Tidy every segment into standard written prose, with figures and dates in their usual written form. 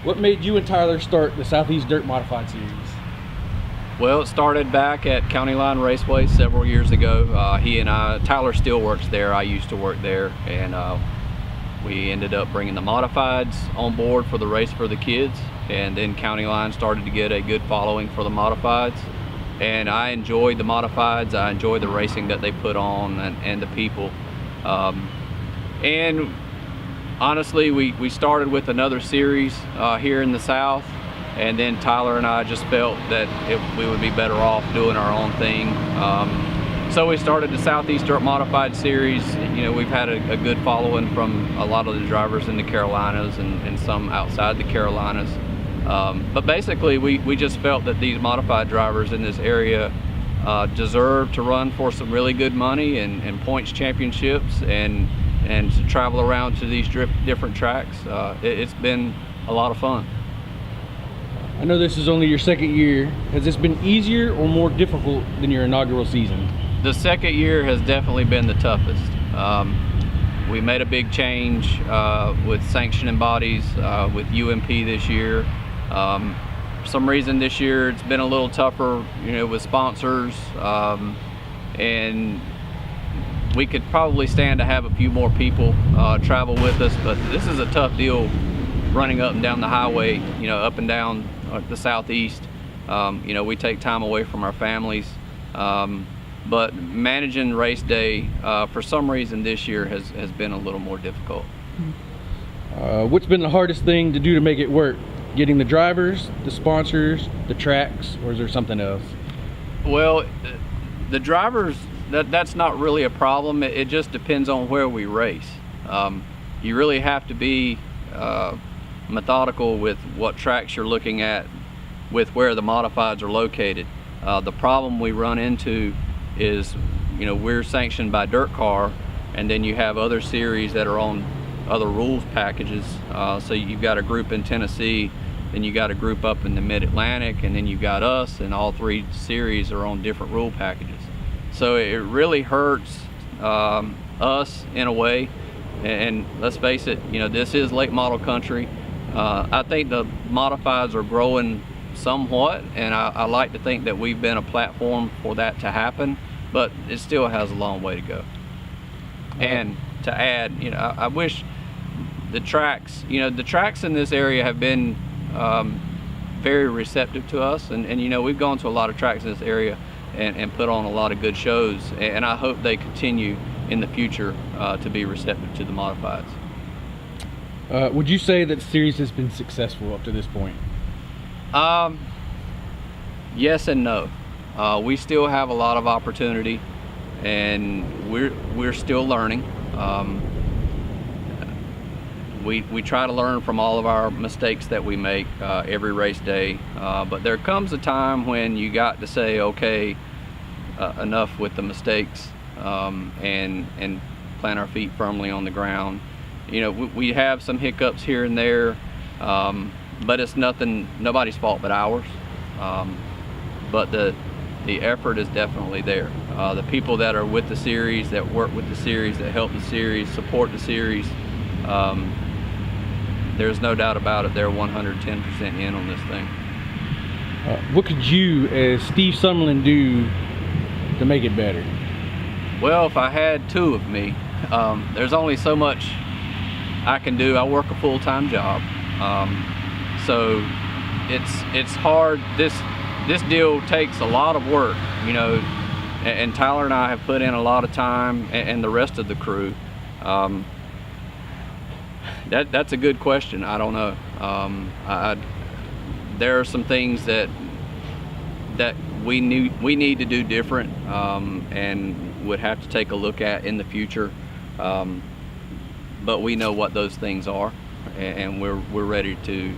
What made you and Tyler start the Southeast Dirt Modified Series? Well, it started back at County Line Raceway several years ago. He and I, Tyler still works there, I used to work there, and we ended up bringing the modifieds on board for the race for the kids, and then County Line started to get a good following for the modifieds. And I enjoyed the modifieds, I enjoyed the racing that they put on and the people. And honestly, we started with another series here in the South, and then Tyler and I just felt that we would be better off doing our own thing. So we started the Southeast Dirt Modified Series. You know, we've had a good following from a lot of the drivers in the Carolinas and some outside the Carolinas. But basically, we just felt that these modified drivers in this area deserve to run for some really good money and points championships and to travel around to these different tracks. It's been a lot of fun. I know this is only your second year. Has this been easier or more difficult than your inaugural season? The second year has definitely been the toughest. We made a big change with sanctioning bodies with UMP this year. For some reason this year it's been a little tougher, you know, with sponsors, and we could probably stand to have a few more people travel with us, but this is a tough deal running up and down the highway, you know, up and down the Southeast. You know, we take time away from our families, but managing race day for some reason this year has been a little more difficult. What's been the hardest thing to do to make it work? Getting the drivers, the sponsors, the tracks, or is there something else? Well, the drivers, that's not really a problem. It just depends on where we race. You really have to be methodical with what tracks you're looking at with where the modifieds are located. The problem we run into is, you know, we're sanctioned by Dirt Car, and then you have other series that are on other rules packages. So you've got a group in Tennessee, then you got a group up in the Mid-Atlantic, and then you got us, and all three series are on different rule packages. So it really hurts us in a way, and let's face it, you know, this is late model country. I think the modifieds are growing somewhat, and I like to think that we've been a platform for that to happen, but it still has a long way to go. And to add, you know, I wish the tracks, you know, the tracks in this area have been very receptive to us, and you know, we've gone to a lot of tracks in this area and put on a lot of good shows, and I hope they continue in the future to be receptive to the modifieds. Would you say that the series has been successful up to this point? Yes and no. We still have a lot of opportunity, and we're still learning. We try to learn from all of our mistakes that we make every race day, but there comes a time when you got to say, okay, enough with the mistakes, and plant our feet firmly on the ground. You know, we have some hiccups here and there, but it's nobody's fault but ours. But the effort is definitely there. The people that are with the series, that work with the series, that help the series, support the series, there's no doubt about it, they're 110% in on this thing. What could you, as Steve Summerlin, do to make it better? Well, if I had two of me, there's only so much I can do. I work a full-time job, so it's hard. This deal takes a lot of work, you know, and Tyler and I have put in a lot of time, and the rest of the crew. That's a good question. I don't know. There are some things that we need to do different, and would have to take a look at in the future. But we know what those things are, and we're ready to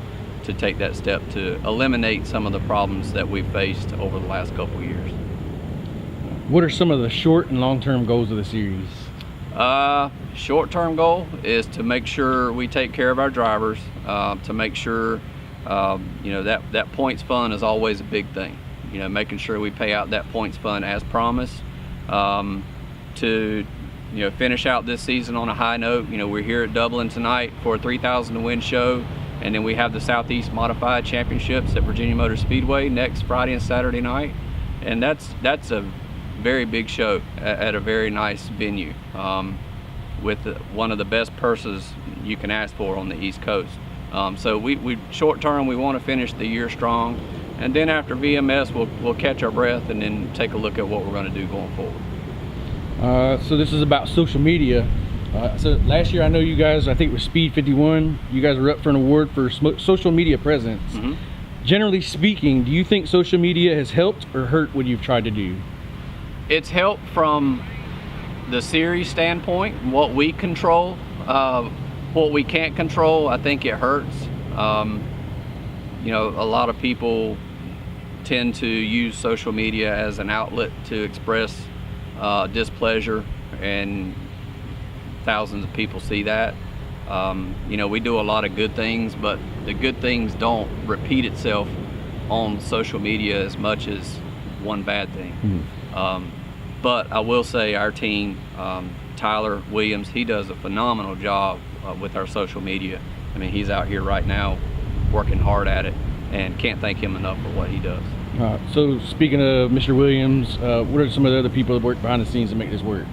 take that step to eliminate some of the problems that we've faced over the last couple of years. What are some of the short and long-term goals of the series? Short-term goal is to make sure we take care of our drivers, to make sure you know, that points fund is always a big thing. You know, making sure we pay out that points fund as promised, to, you know, finish out this season on a high note. You know, we're here at Dublin tonight for a 3,000 to win show, And then we have the Southeast Modified Championships at Virginia Motor Speedway next Friday and Saturday night. And that's a very big show at a very nice venue, with one of the best purses you can ask for on the East Coast. So we short term, we want to finish the year strong, and then after VMS we'll catch our breath and then take a look at what we're going to do going forward. So this is about social media. So last year, I know you guys, I think it was Speed 51, you guys were up for an award for social media presence. Mm-hmm. Generally speaking, do you think social media has helped or hurt what you've tried to do? It's helped from the series standpoint, what we control. What we can't control, I think it hurts. You know, a lot of people tend to use social media as an outlet to express displeasure, and thousands of people see that. You know, we do a lot of good things, but the good things don't repeat itself on social media as much as one bad thing. Mm-hmm. But I will say our team, Tyler Williams, he does a phenomenal job with our social media. I mean, he's out here right now working hard at it, and can't thank him enough for what he does. So speaking of Mr. Williams, what are some of the other people that work behind the scenes to make this work?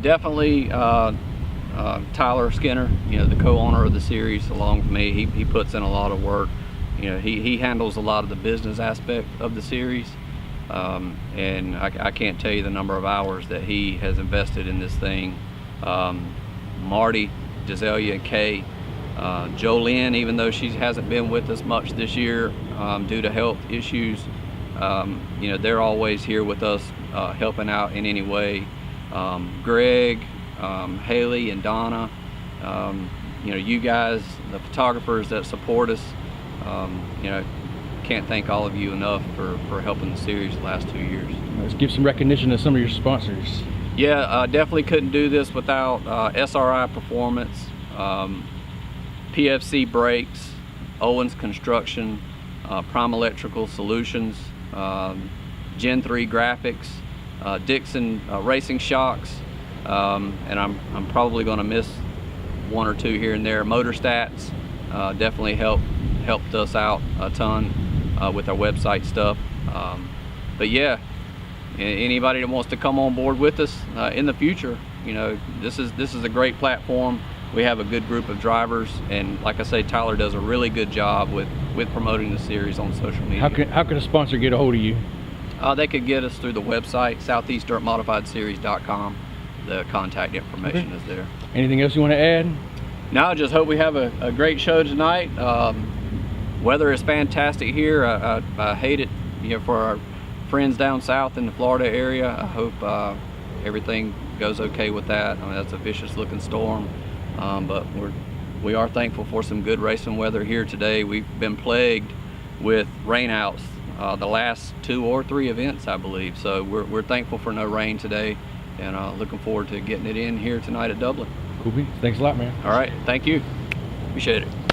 Definitely Tyler Skinner, you know, the co-owner of the series, along with me. He puts in a lot of work. You know, he handles a lot of the business aspect of the series. And I can't tell you the number of hours that he has invested in this thing. Marty, Gizelia, Kay, Jolene, even though she hasn't been with us much this year due to health issues, you know, they're always here with us, helping out in any way. Greg, Haley, and Donna, you know, you guys, the photographers that support us, you know, can't thank all of you enough for helping the series the last 2 years. Let's give some recognition to some of your sponsors. Yeah, definitely couldn't do this without SRI Performance, PFC Brakes, Owens Construction, Prime Electrical Solutions, Gen 3 Graphics, Dixon Racing Shocks, and I'm probably going to miss one or two here and there. Motorstats definitely helped us out a ton with our website stuff. But yeah, anybody that wants to come on board with us in the future, you know, this is a great platform. We have a good group of drivers, and like I say, Tyler does a really good job with promoting the series on social media. How can a sponsor get a hold of you? They could get us through the website, southeastdirtmodifiedseries.com. The contact information is there. Anything else you want to add? No, I just hope we have a great show tonight. Weather is fantastic here. I hate it, you know, for our friends down south in the Florida area. I hope everything goes okay with that. I mean, that's a vicious looking storm, but we are thankful for some good racing weather here today. We've been plagued with rainouts the last 2 or 3 events, I believe. So we're thankful for no rain today, and looking forward to getting it in here tonight at Dublin. Cool. Thanks a lot, man. All right, thank you. Appreciate it.